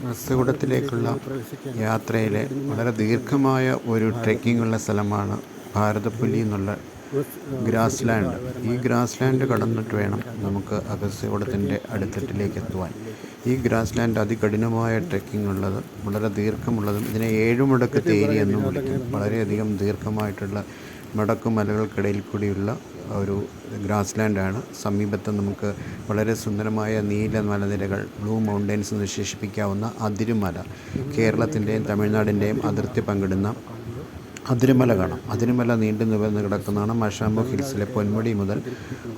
ബസ്സുകൂടത്തിലേക്കുള്ള യാത്രയിലെ വളരെ ദീർഘമായ ഒരു ട്രെക്കിംഗ് ഉള്ള സ്ഥലമാണ് ഭാരതപ്പുലി എന്നുള്ള ഗ്രാസ് ലാൻഡ്. ഈ ഗ്രാസ് ലാൻഡ് കടന്നിട്ട് വേണം നമുക്ക് അഗസ്ത്യകൂടത്തിൻ്റെ അടിത്തട്ടിലേക്ക് എത്തുവാൻ. ഈ ഗ്രാസ് ലാൻഡ് അതികഠിനമായ ട്രെക്കിംഗ് ഉള്ളത്, വളരെ ദീർഘമുള്ളതും, ഇതിനെ ഏഴുമടക്ക് തേരി എന്നും വിളിക്കും. വളരെയധികം ദീർഘമായിട്ടുള്ള മടക്കുമലകൾക്കിടയിൽ കൂടിയുള്ള ഒരു ഗ്രാസ് ലാൻഡാണ്. സമീപത്ത് നമുക്ക് വളരെ സുന്ദരമായ നീല മലനിരകൾ, ബ്ലൂ മൗണ്ടെയ്ൻസ് എന്ന് വിശേഷിപ്പിക്കാവുന്ന അതിരുമല, കേരളത്തിൻ്റെയും തമിഴ്നാടിൻ്റെയും അതിർത്തി പങ്കിടുന്ന അതിരുമല കാണാം. അതിരുമല നീണ്ടു നിവർന്ന് കിടക്കുന്നതാണ്. മഷാമ്പു ഹിൽസിലെ പൊന്മുടി മുതൽ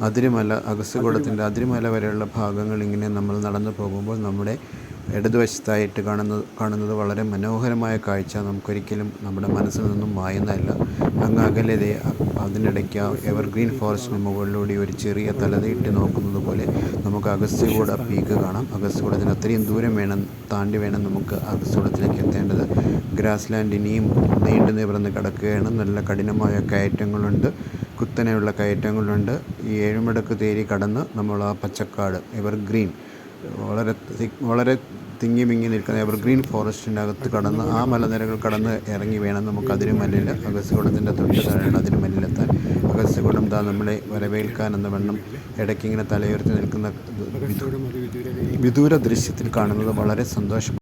അതിരുമല, അഗസ്ത്യകൂടത്തിൻ്റെ അതിരുമല വരെയുള്ള ഭാഗങ്ങൾ ഇങ്ങനെ നമ്മൾ നടന്നു പോകുമ്പോൾ നമ്മുടെ ഇടതുവശത്തായിട്ട് കാണുന്നത് വളരെ മനോഹരമായ കാഴ്ച. നമുക്കൊരിക്കലും നമ്മുടെ മനസ്സിൽ നിന്നും മായുന്നതല്ല. അങ്ങ് അകലെ അതിനിടയ്ക്ക് എവർഗ്രീൻ ഫോറസ്റ്റിന് മുകളിലൂടെ ഒരു ചെറിയ തലതീട്ടി നോക്കുന്നത് പോലെ നമുക്ക് അഗസ്ത്യകൂട പീക്ക് കാണാം. അഗസ്ത്യകൂടത്തിന് അത്രയും ദൂരം താണ്ടി വേണം നമുക്ക് അഗസ്ത്യകൂടത്തിലേക്ക് എത്തേണ്ടത്. ഗ്രാസ് ലാൻഡ് ഇനിയും നീണ്ടു നിവർന്ന് കിടക്കുകയാണ്. നല്ല കഠിനമായ കയറ്റങ്ങളുണ്ട്, കുത്തനെയുള്ള കയറ്റങ്ങളുണ്ട്. ഈ ഏഴുമടക്ക് തേരി കടന്ന് നമ്മൾ ആ പച്ചക്കാട്, എവർഗ്രീൻ, വളരെ തിങ്ങി മിങ്ങി നിൽക്കുന്ന എവർഗ്രീൻ ഫോറസ്റ്റിൻ്റെ അകത്ത് കടന്ന് ആ മലനിരകൾ കടന്ന് ഇറങ്ങി വേണം നമുക്ക് അതിരുമലയിൽ, അഗസ്ത്യകൂടത്തിൻ്റെ തൊട്ട് താഴെയുള്ള അതിരുമലയിലെത്താൻ. അഗസ്ത്യകൂടം നമ്മളെ വരവേൽക്കാൻ എന്ന വണ്ണം ഇടയ്ക്കിങ്ങനെ തലയുയർത്തി നിൽക്കുന്ന വിദൂര ദൃശ്യത്തിൽ കാണുന്നത് വളരെ സന്തോഷം.